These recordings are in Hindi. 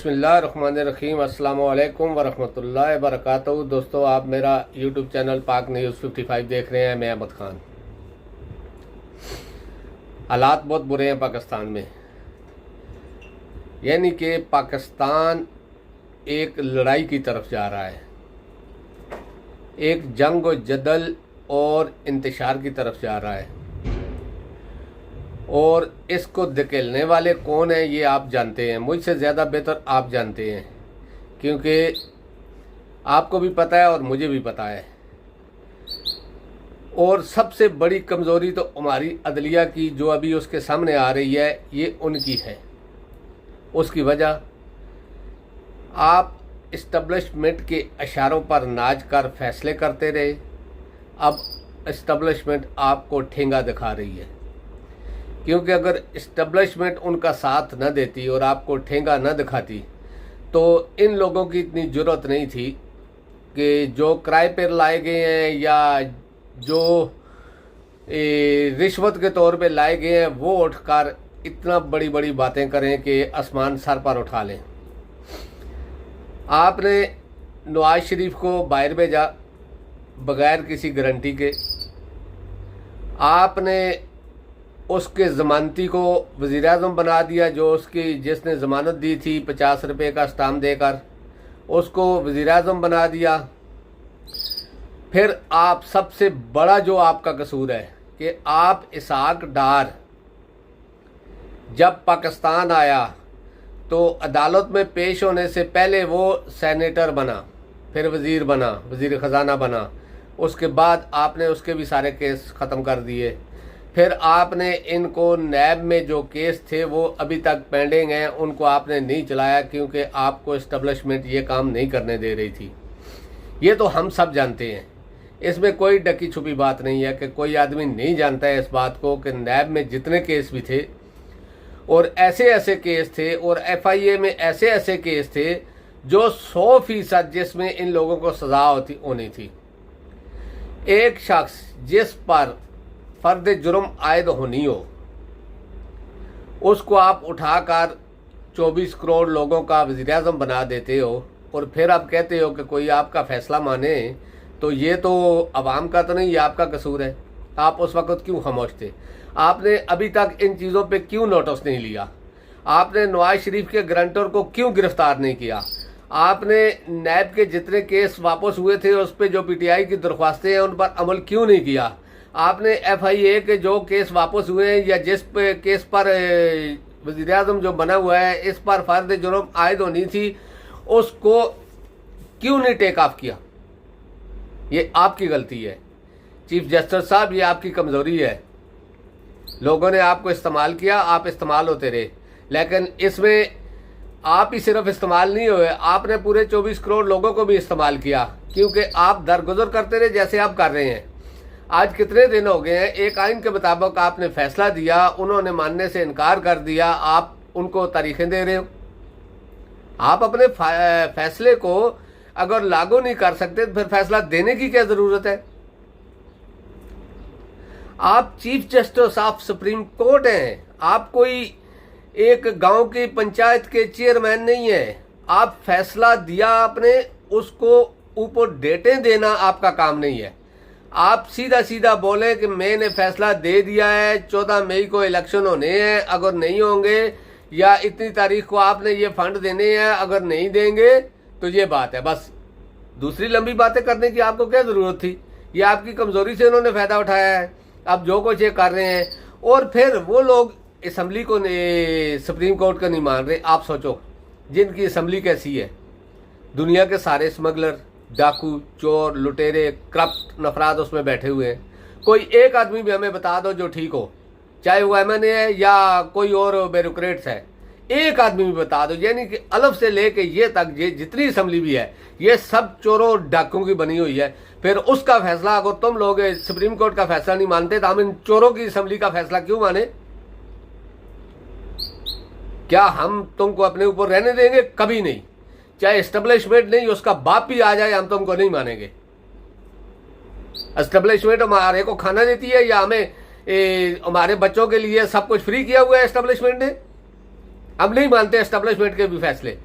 बिस्मिल्लाहिर्रहमानिर्रहीम। अस्सलाम वालेकुम वरहमतुल्लाहि वबरकातुहू। दोस्तों, आप मेरा यूट्यूब चैनल पाक न्यूज़ 55 देख रहे हैं। मैं अहमद खान। हालात बहुत बुरे हैं पाकिस्तान में, यानी कि पाकिस्तान एक लड़ाई की तरफ जा रहा है, एक जंग व जदल और इंतशार की तरफ जा रहा है। और इसको धकेलने वाले कौन हैं ये आप जानते हैं, मुझसे ज़्यादा बेहतर आप जानते हैं, क्योंकि आपको भी पता है और मुझे भी पता है। और सबसे बड़ी कमज़ोरी तो हमारी अदलिया की जो अभी उसके सामने आ रही है, ये उनकी है। उसकी वजह आप इस्टब्लिशमेंट के इशारों पर नाच कर फैसले करते रहे। अब इस्टब्लिशमेंट आपको ठेंगा दिखा रही है, क्योंकि अगर इस्टब्लिशमेंट उनका साथ न देती और आपको ठेंगा न दिखाती तो इन लोगों की इतनी ज़रूरत नहीं थी कि जो किराए पर लाए गए हैं या जो रिश्वत के तौर पे लाए गए हैं वो उठकर इतना बड़ी बड़ी बातें करें कि आसमान सर पर उठा लें। आपने नवाज शरीफ को बाहर भेजा बगैर किसी गारंटी के। आपने उसके ज़मानती को वज़ीर-ए-आज़म बना दिया, जो उसकी जिसने ज़मानत दी थी 50 रुपये का स्टाम्प देकर उसको वज़ीर-ए-आज़म बना दिया। फिर आप सबसे बड़ा जो आपका कसूर है कि आप इसहाक डार जब पाकिस्तान आया तो अदालत में पेश होने से पहले वो सेनेटर बना, फिर वज़ीर बना, वज़ीर ख़जाना बना। उसके बाद आपने उसके भी सारे केस ख़त्म कर दिए। फिर आपने इनको नैब में जो केस थे वो अभी तक पेंडिंग हैं, उनको आपने नहीं चलाया क्योंकि आपको इस्टब्लिशमेंट ये काम नहीं करने दे रही थी। ये तो हम सब जानते हैं, इसमें कोई ढकी छुपी बात नहीं है कि कोई आदमी नहीं जानता है इस बात को कि नैब में जितने केस भी थे और ऐसे ऐसे केस थे और FIA में ऐसे ऐसे केस थे जो 100% जिसमें इन लोगों को सज़ा होनी थी। एक शख्स जिस पर फर्द जुर्म आयद होनी हो उसको आप उठाकर 24 करोड़ लोगों का वज़ीर-ए-आज़म बना देते हो और फिर आप कहते हो कि कोई आपका फ़ैसला माने। तो ये तो अवाम का तो नहीं, ये आपका कसूर है। आप उस वक़्त क्यों खामोश थे? आपने अभी तक इन चीज़ों पे क्यों नोटिस नहीं लिया? आपने नवाज शरीफ के गारंटर को क्यों गिरफ़्तार नहीं किया? आपने नैब के जितने केस वापस हुए थे उस पर जो PTI की दरख्वास्तें हैं उन पर अमल क्यों नहीं किया? आपने FIA के जो केस वापस हुए हैं या जिस पे केस पर वज़ीर-ए-आज़म जो बना हुआ है इस पर फर्द जुर्म आयद होनी थी उसको क्यों नहीं टेक ऑफ किया? ये आपकी गलती है चीफ जस्टिस साहब, ये आपकी कमज़ोरी है। लोगों ने आपको इस्तेमाल किया, आप इस्तेमाल होते रहे, लेकिन इसमें आप ही सिर्फ इस्तेमाल नहीं हुए, आपने पूरे 24 करोड़ लोगों को भी इस्तेमाल किया, क्योंकि आप दरगुजर करते रहे जैसे आप कर रहे हैं। आज कितने दिन हो गए हैं, एक आइन के मुताबिक आपने फैसला दिया, उन्होंने मानने से इनकार कर दिया, आप उनको तारीखें दे रहे हो। आप अपने फैसले को अगर लागू नहीं कर सकते तो फिर फैसला देने की क्या ज़रूरत है? आप chief justice of supreme court हैं, आप कोई एक गांव की पंचायत के चेयरमैन नहीं है। आप फैसला दिया आपने, उसको ऊपर डेटें देना आपका काम नहीं है। आप सीधा सीधा बोले कि मैंने फैसला दे दिया है, 14 मई को इलेक्शन होने हैं, अगर नहीं होंगे या इतनी तारीख को आपने ये फंड देने हैं, अगर नहीं देंगे तो ये बात है। बस दूसरी लंबी बातें करने की आपको क्या ज़रूरत थी? ये आपकी कमज़ोरी से उन्होंने फ़ायदा उठाया है। अब जो कुछ ये कर रहे हैं और फिर वो लोग असम्बली को सुप्रीम कोर्ट का नहीं मान रहे। आप सोचो जिनकी असम्बली कैसी है, दुनिया के सारे स्मगलर, डाकू, चोर, लुटेरे, करप्ट नफराद उसमें बैठे हुए हैं। कोई एक आदमी भी हमें बता दो जो ठीक हो, चाहे वो MNA है या कोई और ब्यूरोक्रेट्स है, एक आदमी भी बता दो। यानी कि अलफ से लेके ये तक ये जितनी असम्बली भी है ये सब चोरों और डाकुओं की बनी हुई है। फिर उसका फैसला अगर तुम लोग सुप्रीम कोर्ट का फैसला नहीं मानते तो हम इन चोरों की असम्बली का फैसला क्यों माने? क्या हम तुमको अपने ऊपर रहने देंगे? कभी नहीं। चाहे एस्टेब्लिशमेंट नहीं, उसका बाप भी आ जाए, हम तुमको नहीं मानेंगे। एस्टेब्लिशमेंट हमारे को खाना देती है या हमें हमारे बच्चों के लिए सब कुछ फ्री किया हुआ है एस्टेब्लिशमेंट ने? हम नहीं मानते एस्टेब्लिशमेंट के भी फैसले।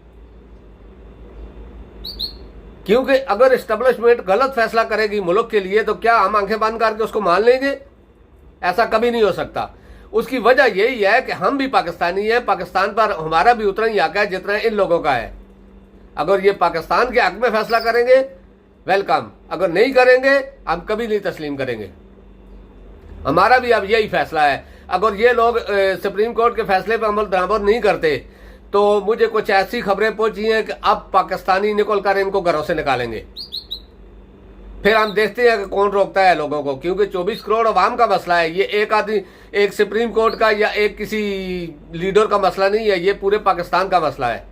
क्योंकि अगर इस्टेब्लिशमेंट गलत फैसला करेगी मुल्क के लिए तो क्या हम आंखें बंद करके उसको मान लेंगे? ऐसा कभी नहीं हो सकता। उसकी वजह यही है कि हम भी पाकिस्तानी हैं, पाकिस्तान पर हमारा भी उतना ही हक है जितना इन लोगों का है। अगर ये पाकिस्तान के हक में फैसला करेंगे वेलकम, अगर नहीं करेंगे हम कभी नहीं तस्लीम करेंगे। हमारा भी अब यही फैसला है। अगर ये लोग सुप्रीम कोर्ट के फैसले पर अमल दरामद नहीं करते तो मुझे कुछ ऐसी खबरें पहुंची हैं कि अब पाकिस्तानी निकल कर इनको घरों से निकालेंगे। फिर हम देखते हैं कि कौन रोकता है लोगों को, क्योंकि 24 करोड़ अवाम का मसला है। ये एक आदमी, एक सुप्रीम कोर्ट का या एक किसी लीडर का मसला नहीं है, ये पूरे पाकिस्तान का मसला है।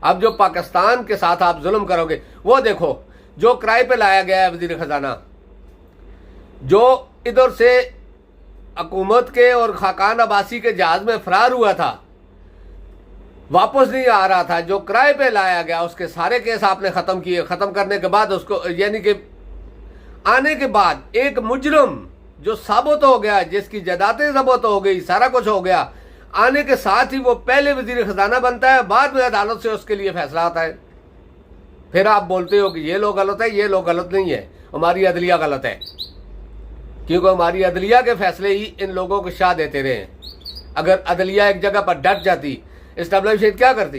अब जो पाकिस्तान के साथ आप जुल्म करोगे, वो देखो जो किराए पे लाया गया है वजीर खजाना, जो इधर से हुकूमत के और खाकान अब्बासी के जहाज में फरार हुआ था, वापस नहीं आ रहा था, जो किराए पे लाया गया, उसके सारे केस आपने खत्म किए। खत्म करने के बाद उसको, यानी कि आने के बाद एक मुजरम जो साबित हो गया, जिसकी जायदादें जब्त हो गई, सारा कुछ हो गया, आने के साथ ही वो पहले वजीर खजाना बनता है, बाद में अदालत से उसके लिए फैसला आता है। फिर आप बोलते हो कि ये लोग गलत है, ये लोग गलत नहीं है, हमारी अदलिया गलत है, क्योंकि हमारी अदलिया के फैसले ही इन लोगों को शाह देते रहे हैं। अगर अदलिया एक जगह पर डट जाती, इस्टेब्लिशमेंट क्या करती?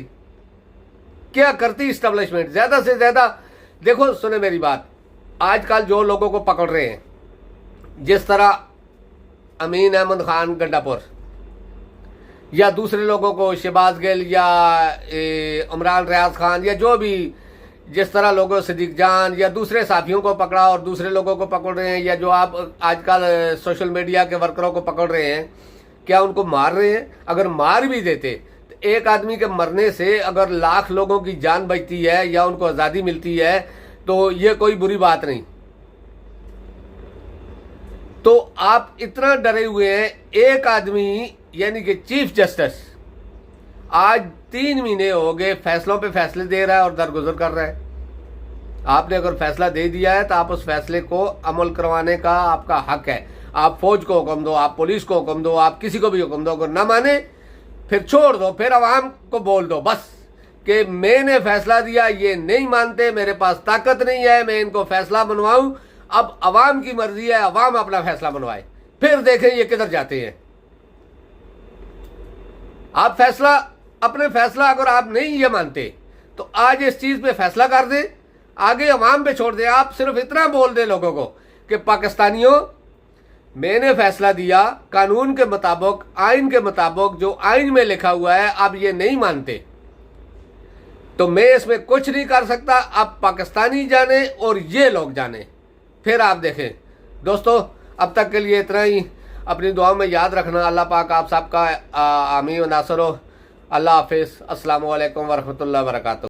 क्या करती इस्टेब्लिशमेंट? ज्यादा से ज्यादा देखो, सुने मेरी बात, आजकल जो लोगों को पकड़ रहे हैं, जिस तरह अमीन अहमद खान गंडापुर या दूसरे लोगों को, शहबाज गिल या इमरान रियाज खान या जो भी, जिस तरह लोगों, सिद्दीक जान या दूसरे साथियों को पकड़ा और दूसरे लोगों को पकड़ रहे हैं, या जो आप आजकल सोशल मीडिया के वर्करों को पकड़ रहे हैं, क्या उनको मार रहे हैं? अगर मार भी देते तो एक आदमी के मरने से अगर लाख लोगों की जान बचती है या उनको आज़ादी मिलती है तो ये कोई बुरी बात नहीं। तो आप इतना डरे हुए हैं, एक आदमी यानी कि चीफ जस्टिस आज 3 महीने हो गए फैसलों पे फैसले दे रहा है और दरगुजर कर रहा है। आपने अगर फैसला दे दिया है तो आप उस फैसले को अमल करवाने का आपका हक है। आप फौज को हुक्म दो, आप पुलिस को हुक्म दो, आप किसी को भी हुक्म दो, अगर ना माने फिर छोड़ दो, फिर आवाम को बोल दो बस कि मैंने फैसला दिया, ये नहीं मानते, मेरे पास ताकत नहीं है मैं इनको फैसला मनवाऊं, अब अवाम की मर्जी है, अवाम अपना फैसला मनवाए, फिर देखें ये किधर जाते हैं। आप फैसला, अपने फैसला अगर आप नहीं ये मानते तो आज इस चीज पे फैसला कर दें, आगे अवाम पे छोड़ दें। आप सिर्फ इतना बोल दें लोगों को कि पाकिस्तानियों, मैंने फैसला दिया कानून के मुताबिक, आइन के मुताबिक, जो आइन में लिखा हुआ है, आप ये नहीं मानते तो मैं इसमें कुछ नहीं कर सकता। आप पाकिस्तानी जाने और ये लोग जाने, फिर आप देखें। दोस्तों, अब तक के लिए इतना ही। अपनी दुआ में याद रखना। अल्लाह पाक आप सबका आमीन व नासर हो। अल्लाह हाफिज़। अस्सलामु अलैकुम वरहमतुल्लाहि वबरकातुहू।